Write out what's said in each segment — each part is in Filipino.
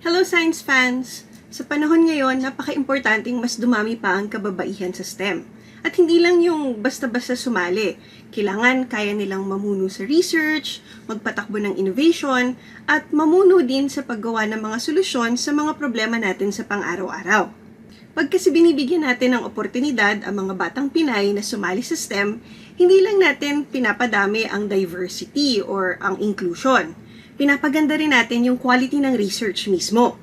Hello science fans! Sa panahon ngayon, napaka-importanting mas dumami pa ang kababaihan sa STEM. At hindi lang yung basta-basta sumali. Kailangan kaya nilang mamuno sa research, magpatakbo ng innovation, at mamuno din sa paggawa ng mga solusyon sa mga problema natin sa pang-araw-araw. Pag kasi binibigyan natin ng oportunidad ang mga batang Pinay na sumali sa STEM, hindi lang natin pinapadami ang diversity or ang inclusion. Pinapaganda rin natin yung quality ng research mismo.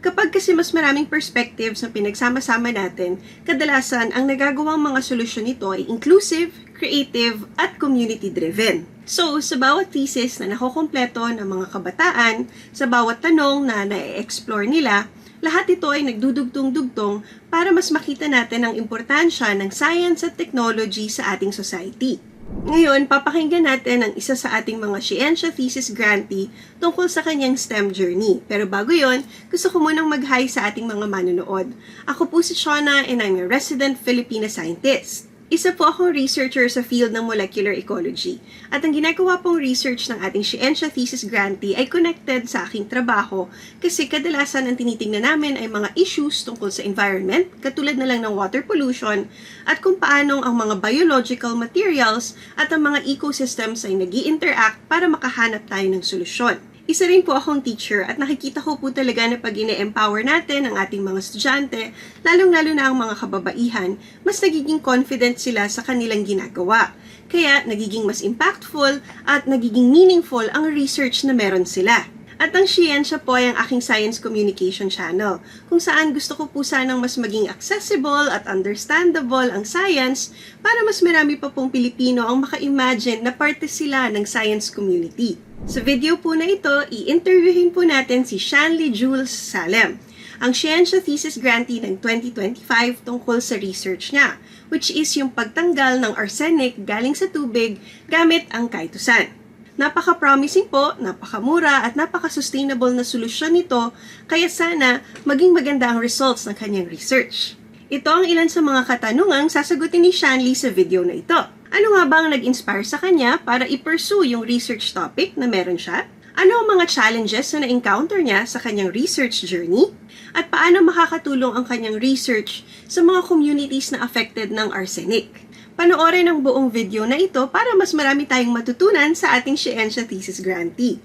Kapag kasi mas maraming perspectives na pinagsama-sama natin, kadalasan ang nagagawang mga solusyon nito ay inclusive, creative, at community-driven. So, sa bawat thesis na nakokompleto ng mga kabataan, sa bawat tanong na na-explore nila, lahat ito ay nagdudugtong-dugtong para mas makita natin ang importansya ng science at technology sa ating society. Ngayon, papakinggan natin ang isa sa ating mga SHE-ensya Thesis Grantee tungkol sa kanyang STEM journey. Pero bago yon, gusto ko munang mag-hi sa ating mga manonood. Ako po si Chona and I'm a resident Filipina scientist. Isa po akong researcher sa field ng molecular ecology. At ang ginagawa pong research ng ating SHE-ensya Thesis Grantee ay connected sa aking trabaho kasi kadalasan ang tinitingnan namin ay mga issues tungkol sa environment, katulad na lang ng water pollution, at kung paanong ang mga biological materials at ang mga ecosystems ay nag-i-interact para makahanap tayo ng solusyon. Isa rin po akong teacher at nakikita ko po talaga na pag ine-empower natin ang ating mga estudyante, lalong-lalo na ang mga kababaihan, mas nagiging confident sila sa kanilang ginagawa. Kaya nagiging mas impactful at nagiging meaningful ang research na meron sila. At ang SHE-ensya po ay ang aking science communication channel, kung saan gusto ko po sanang mas maging accessible at understandable ang science para mas marami pa pong Pilipino ang maka-imagine na parte sila ng science community. Sa video po na ito, i-interviewin po natin si Shanley Jules Salem, ang SHE-ensya Thesis Grantee ng 2025 tungkol sa research niya, which is yung pagtanggal ng arsenic galing sa tubig gamit ang chitosan. Napaka-promising po, napakamura at napaka-sustainable na solusyon nito, kaya sana maging maganda ang results ng kanyang research. Ito ang ilan sa mga katanungang sasagutin ni Shanley sa video na ito. Ano nga ba ang nag-inspire sa kanya para i-pursue yung research topic na meron siya? Ano ang mga challenges na na-encounter niya sa kanyang research journey? At paano makakatulong ang kanyang research sa mga communities na affected ng arsenic? Panoorin ang buong video na ito para mas marami tayong matutunan sa ating SHE-ensya Thesis Grantee.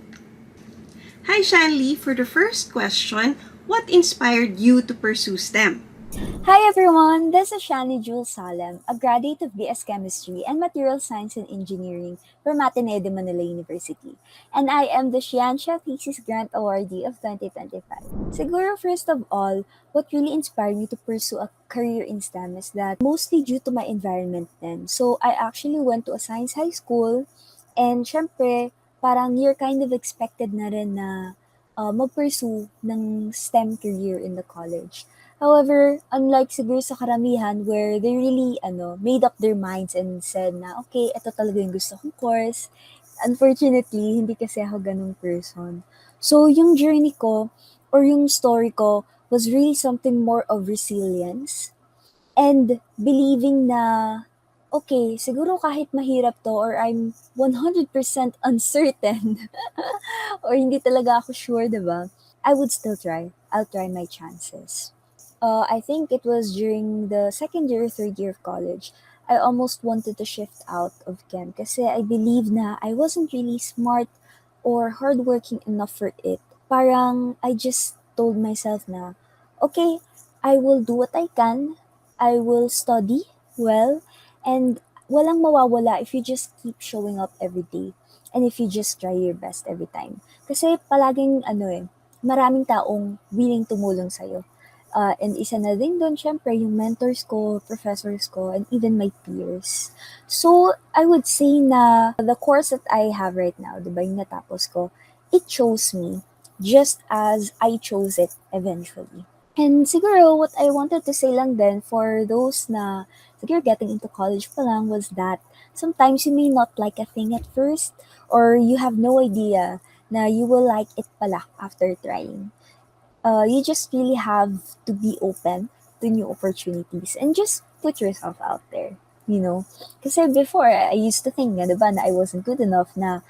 Hi Shanley, for the first question, what inspired you to pursue STEM? Hi everyone, this is Shanley Jules Salem, a graduate of BS Chemistry and Material Science and Engineering from Ateneo de Manila University, and I am the SHE-ensya Thesis Grant Awardee of 2025. Siguro first of all, what really inspired me to pursue a career in STEM is that mostly due to my environment then. So I actually went to a science high school, and syempre, parang you're kind of expected na rin na mag-pursue ng STEM career in the college. However, unlike siguro sa karamihan where they really made up their minds and said na, okay, ito talaga yung gusto kong course. Unfortunately, hindi kasi ako ganung person. So, yung journey ko or yung story ko was really something more of resilience and believing na, okay, siguro kahit mahirap to or I'm 100% uncertain or hindi talaga ako sure, diba? I would still try. I'll try my chances. I think it was during the second year or third year of college, I almost wanted to shift out of chem kasi I believe na I wasn't really smart or hardworking enough for it. Parang I just told myself na, okay, I will do what I can, I will study well, and walang mawawala if you just keep showing up every day and if you just try your best every time. Kasi palaging maraming taong willing tumulong sa'yo. And isa na din doon, syempre, yung mentors ko, professors ko, and even my peers. So, I would say na the course that I have right now, diba, yung natapos ko, it chose me just as I chose it eventually. And siguro, what I wanted to say lang then for those na siguro getting into college pa lang was that sometimes you may not like a thing at first or you have no idea na you will like it pala after trying. You just really have to be open to new opportunities and just put yourself out there, Kasi before, I used to think, diba, na I wasn't good enough na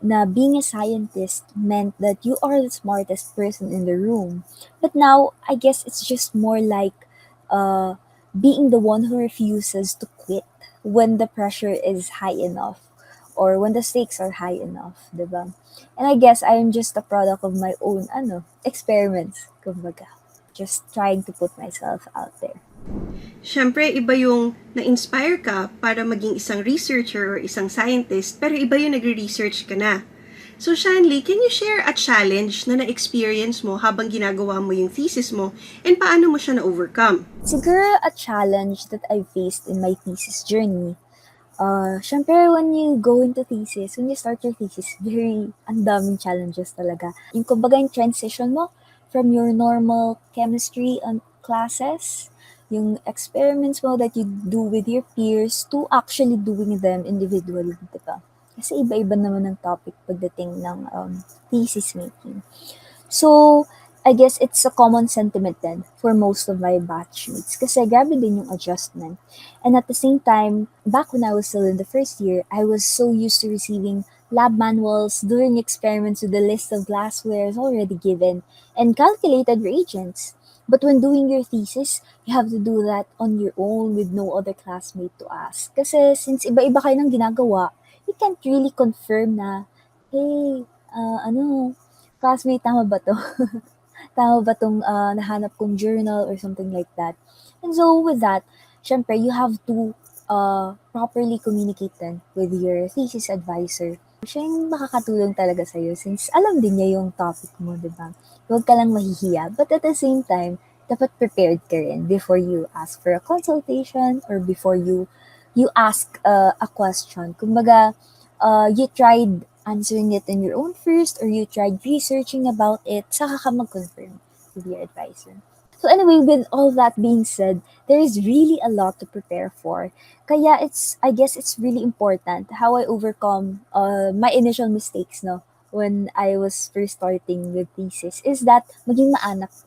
na being a scientist meant that you are the smartest person in the room. But now, I guess it's just more like uh, being the one who refuses to quit when the pressure is high enough or when the stakes are high enough, diba? And I guess I am just a product of my own experiments, kumbaga. Just trying to put myself out there. Siyempre, iba yung na-inspire ka para maging isang researcher or isang scientist, pero iba yung nagre-research ka na. So, Shanley, can you share a challenge na na-experience mo habang ginagawa mo yung thesis mo and paano mo siya na-overcome? Siguro a challenge that I faced in my thesis journey. Syempre, when you go into thesis, when you start your thesis, ang daming challenges talaga. Yung kumbaga yung transition mo from your normal chemistry classes, yung experiments mo that you do with your peers to actually doing them individually, diba? Kasi iba-iba naman ang topic pagdating ng thesis making. So, I guess it's a common sentiment then for most of my batchmates kasi grabe din yung adjustment. And at the same time, back when I was still in the first year, I was so used to receiving lab manuals, doing experiments with the list of glasswares already given, and calculated reagents. But when doing your thesis, you have to do that on your own with no other classmate to ask. Kasi since iba-iba kayo ng ginagawa, you can't really confirm na, hey, classmate, tama ba to? Tama ba tong nahanap kong journal or something like that. And so with that, syempre, you have to properly communicate then with your thesis advisor. Siya yung makakatulong talaga sa'yo since alam din niya yung topic mo, di ba? Huwag ka lang mahihiya. But at the same time, dapat prepared ka rin before you ask for a consultation or before you ask a question. Kumbaga, you tried answering it on your own first or you tried researching about it, saka ka mag-confirm with your advisor. So anyway, with all that being said, there is really a lot to prepare for. Kaya I guess it's really important how I overcome my initial mistakes, no? When I was first starting with thesis is that maging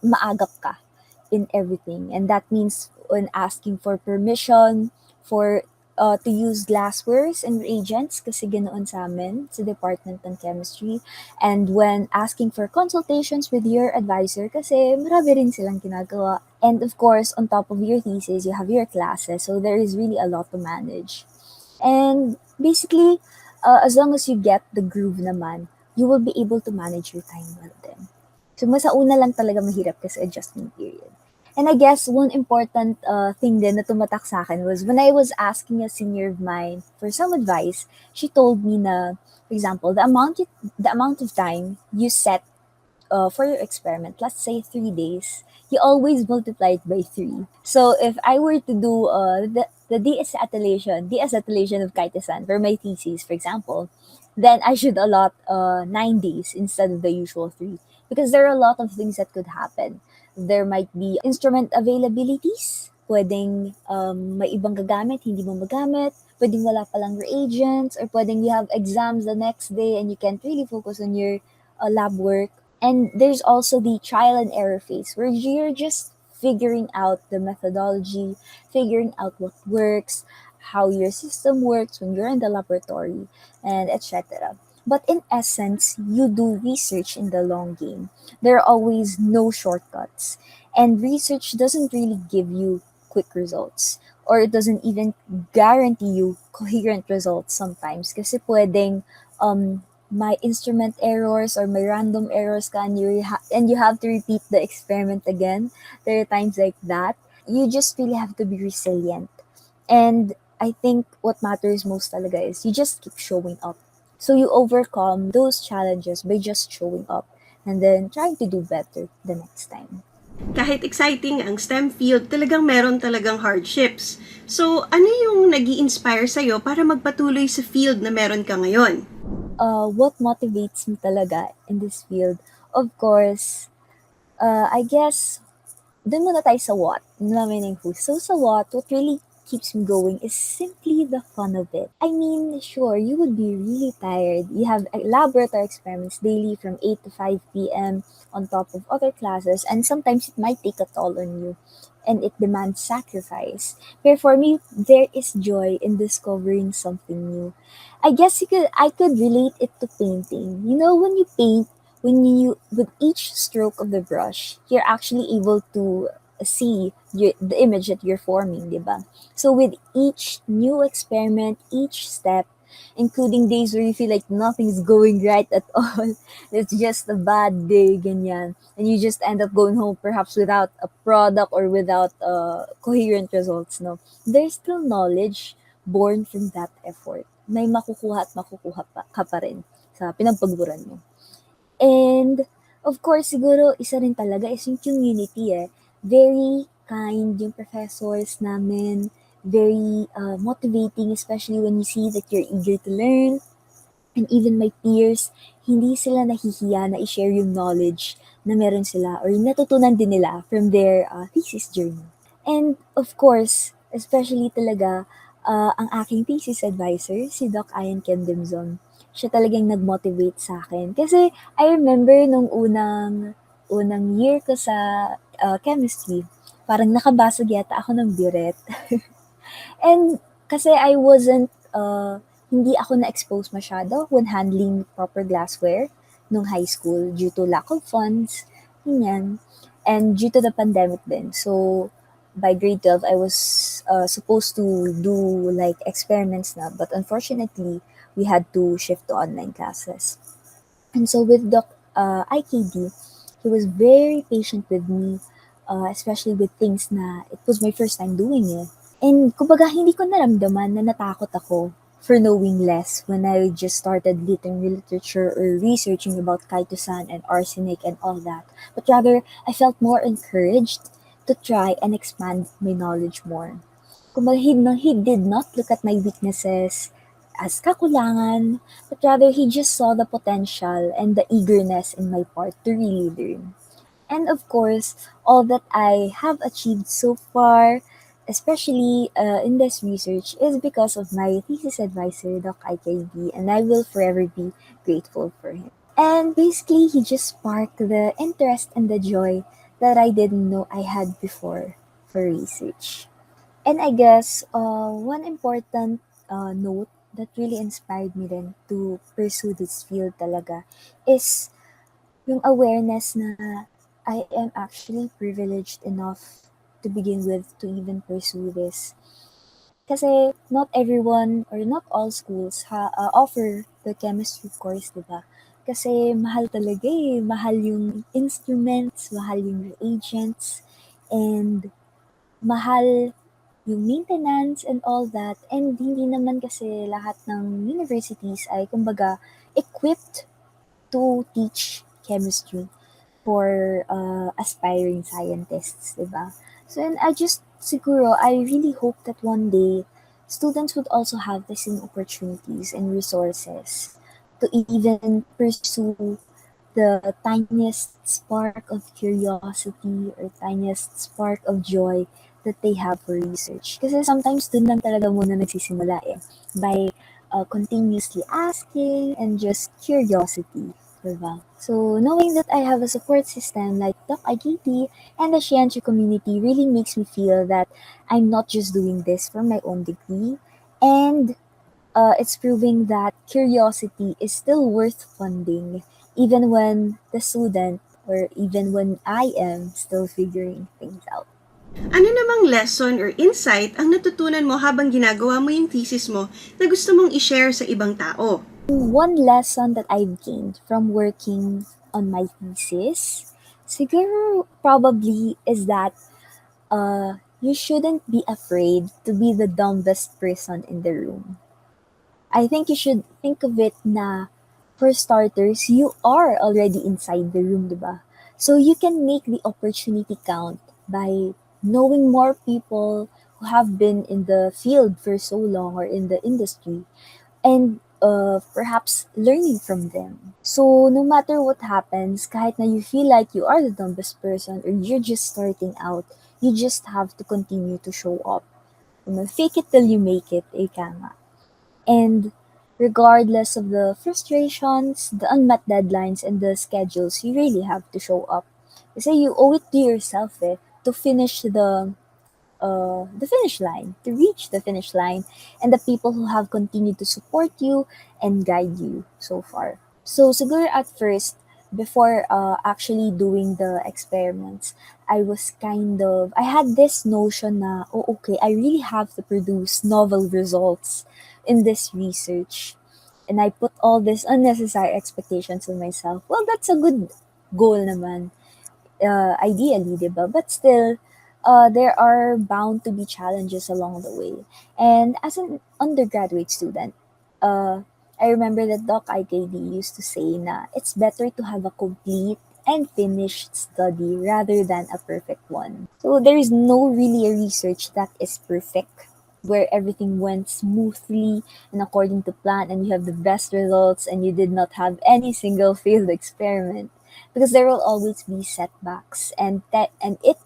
maagap ka in everything. And that means when asking for permission for to use glasswares and reagents kasi ganoon sa amin sa Department ng Chemistry. And when asking for consultations with your advisor kasi marami rin silang ginagawa. And of course, on top of your thesis, you have your classes. So there is really a lot to manage. And basically, as long as you get the groove naman, you will be able to manage your time well then. So mas sa una lang talaga mahirap kasi adjustment period. And I guess one important thing din na tumatak sa akin was when I was asking a senior of mine for some advice, she told me na, for example, the amount of time you set for your experiment, let's say 3 days, you always multiply it by 3. So if I were to do the deacetylation of chitosan for my thesis, for example, then I should allot 9 days instead of the usual 3. Because there are a lot of things that could happen. There might be instrument availabilities. Pwedeng may ibang gagamit, hindi mo magamit. Pwedeng wala palang reagents. Or pwedeng you have exams the next day and you can't really focus on your lab work. And there's also the trial and error phase where you're just figuring out the methodology, figuring out what works, how your system works when you're in the laboratory, and etc. But in essence, you do research in the long game. There are always no shortcuts. And research doesn't really give you quick results. Or it doesn't even guarantee you coherent results sometimes. Kasi pwedeng my instrument errors or my random errors ka and you have to repeat the experiment again. There are times like that. You just really have to be resilient. And I think what matters most talaga is you just keep showing up. So you overcome those challenges by just showing up and then trying to do better the next time. Kahit exciting ang STEM field, talagang meron talagang hardships. So, ano yung nag-i-inspire sa'yo para magpatuloy sa field na meron ka ngayon? What motivates me talaga in this field? Of course, I guess, dun muna tayo sa what. So sa what really keeps me going is simply the fun of it. I mean, sure, you would be really tired. You have laboratory experiments daily from 8 to 5 p.m. on top of other classes, and sometimes it might take a toll on you. and it demands sacrifice. But for me, there is joy in discovering something new. I could relate it to painting. You know, when you paint, when you with each stroke of the brush, you're actually able to see the image that you're forming, diba? So with each new experiment, each step, including days where you feel like nothing's going right at all, it's just a bad day, ganyan, and you just end up going home perhaps without a product or without coherent results, no? There's still knowledge born from that effort. May makukuha at makukuha ka pa rin sa pinagpagburan mo. And of course, siguro isa rin talaga is yung community eh. Very kind yung professors namin, very motivating, especially when you see that you're eager to learn. And even my peers, hindi sila nahihiya na i-share yung knowledge na meron sila or yung natutunan din nila from their thesis journey. And of course, especially talaga, ang aking thesis advisor, si Doc Ian Kendemzon, siya talagang nag-motivate sa akin. Kasi I remember nung unang year ko sa chemistry, parang nakabasag yata ako ng biret. And kasi I wasn't, hindi ako na-expose masyado when handling proper glassware nung high school due to lack of funds, ganyan. And due to the pandemic din. So, by grade 12, I was supposed to do like experiments na. But unfortunately, we had to shift to online classes. And so with Doc IKD, he was very patient with me, especially with things na it was my first time doing it. And kumbaga hindi ko naramdaman na natakot ako for knowing less when I just started reading literature or researching about chitosan and arsenic and all that. But rather, I felt more encouraged to try and expand my knowledge more. Kumbaga, he did not look at my weaknesses as kakulangan, but rather he just saw the potential and the eagerness in my part to really learn. And of course, all that I have achieved so far, especially in this research, is because of my thesis advisor, Doc IKB, and I will forever be grateful for him. And basically, he just sparked the interest and the joy that I didn't know I had before for research. And I guess one important note that really inspired me then to pursue this field talaga is yung awareness na I am actually privileged enough to begin with to even pursue this. Kasi not everyone or not all schools offer the chemistry course, di ba? Kasi mahal talaga eh. Mahal yung instruments, mahal yung reagents, and mahal yung maintenance and all that. And hindi naman kasi lahat ng universities ay kumbaga equipped to teach chemistry for aspiring scientists, diba? So, and siguro, I really hope that one day, students would also have the same opportunities and resources to even pursue the tiniest spark of curiosity or tiniest spark of joy that they have for research. Kasi sometimes dun lang talaga muna nagsisimula eh, by continuously asking and just curiosity. Diba? So, knowing that I have a support system like Doc IGT and the SHE-ensya community really makes me feel that I'm not just doing this for my own degree, and it's proving that curiosity is still worth funding even when the student or even when I am still figuring things out. Ano namang lesson or insight ang natutunan mo habang ginagawa mo yung thesis mo na gusto mong i-share sa ibang tao? One lesson that I've gained from working on my thesis, siguro probably is that you shouldn't be afraid to be the dumbest person in the room. I think you should think of it na, for starters, you are already inside the room, diba? So you can make the opportunity count by knowing more people who have been in the field for so long or in the industry, and perhaps learning from them. So no matter what happens, kahit na you feel like you are the dumbest person or you're just starting out, you just have to continue to show up. Fake it till you make it, ika nga. And regardless of the frustrations, the unmet deadlines, and the schedules, you really have to show up. Kasi you owe it to yourself eh. to finish the finish line, to reach the finish line, and the people who have continued to support you and guide you so far. So siguro at first, before actually doing the experiments, I had this notion na, oh okay, I really have to produce novel results in this research. And I put all these unnecessary expectations on myself. Well, that's a good goal naman, ideally, di ba? But still, there are bound to be challenges along the way. And as an undergraduate student, uh, I remember that Doc IKD used to say na it's better to have a complete and finished study rather than a perfect one. So there is no really a research that is perfect, where everything went smoothly and according to plan and you have the best results and you did not have any single failed experiment, because there will always be setbacks, and it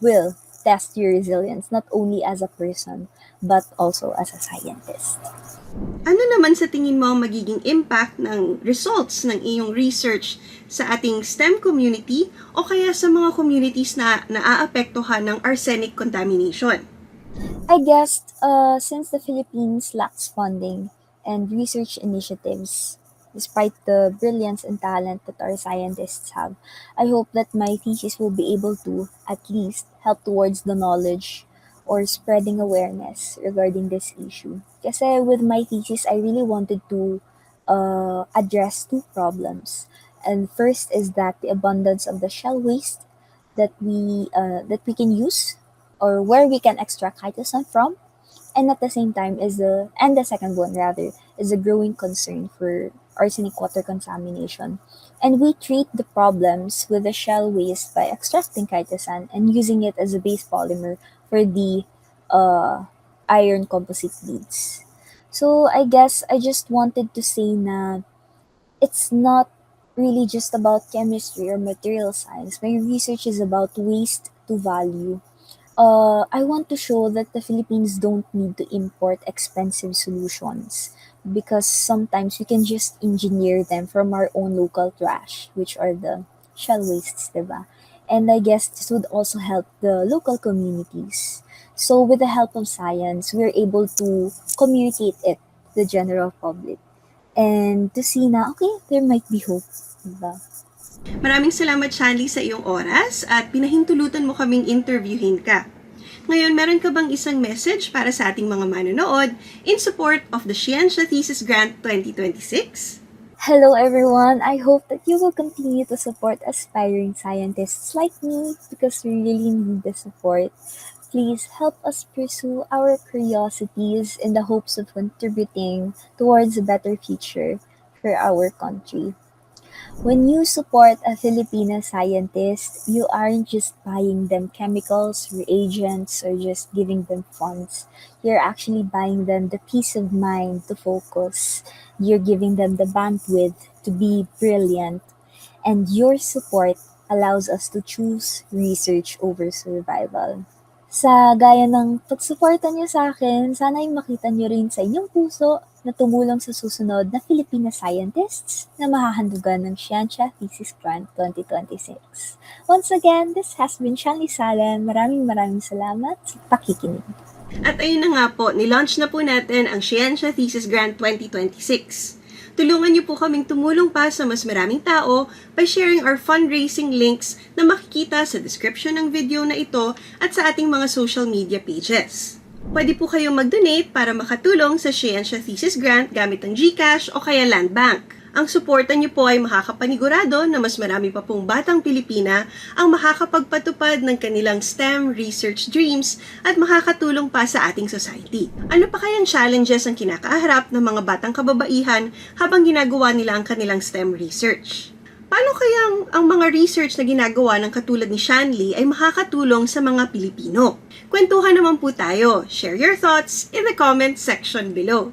will test your resilience not only as a person but also as a scientist. Ano naman sa tingin mo ang magiging impact ng results ng iyong research sa ating STEM community o kaya sa mga communities na naaapektuhan ng arsenic contamination? I guess since the Philippines lacks funding and research initiatives, despite the brilliance and talent that our scientists have, I hope that my thesis will be able to at least help towards the knowledge or spreading awareness regarding this issue. Kasi with my thesis, I really wanted to address two problems. And first is that the abundance of the shell waste that we can use, or where we can extract chitosan from, and at the same time the second one rather is a growing concern for arsenic water contamination. And we treat the problems with the shell waste by extracting chitosan and using it as a base polymer for the uh, iron composite beads. So I guess I just wanted to say na it's not really just about chemistry or material science. My research is about waste to value. I want to show that the Philippines don't need to import expensive solutions, because sometimes we can just engineer them from our own local trash, which are the shell wastes, diba? And I guess this would also help the local communities. So with the help of science, we're able to communicate it to the general public and to see na, okay, there might be hope, diba? Maraming salamat, Shanley, sa iyong oras at pinahintulutan mo kaming interviewin ka. Ngayon, meron ka bang isang message para sa ating mga manonood in support of the SHE-ensya Thesis Grant 2026? Hello everyone, I hope that you will continue to support aspiring scientists like me, because we really need the support. Please help us pursue our curiosities in the hopes of contributing towards a better future for our country. When you support a Filipino scientist, you aren't just buying them chemicals, reagents, or just giving them funds. You're actually buying them the peace of mind to focus. You're giving them the bandwidth to be brilliant. And your support allows us to choose research over survival. Sa gaya ng pagsuporta niyo sa akin, sana'y makita niyo rin sa inyong puso na tumulong sa susunod na Filipina scientists na mahahandugan ng SHE-ensya Thesis Grant 2026. Once again, this has been Shanley Salem. Maraming salamat sa pakikinig. At ayun na nga po, nilaunch na po natin ang SHE-ensya Thesis Grant 2026. Tulungan niyo po kaming tumulong pa sa mas maraming tao by sharing our fundraising links na makikita sa description ng video na ito at sa ating mga social media pages. Pwede po kayong mag-donate para makatulong sa SHE-ensya Thesis Grant gamit ang GCash o kaya Landbank. Ang suporta niyo po ay makakapanigurado na mas marami pa pong batang Pilipina ang makakapagpatupad ng kanilang STEM research dreams at makakatulong pa sa ating society. Ano pa kayang challenges ang kinakaharap ng mga batang kababaihan habang ginagawa nila ang kanilang STEM research? Paano kayang ang mga research na ginagawa ng katulad ni Shanley ay makakatulong sa mga Pilipino? Kwentuhan naman po tayo. Share your thoughts in the comment section below.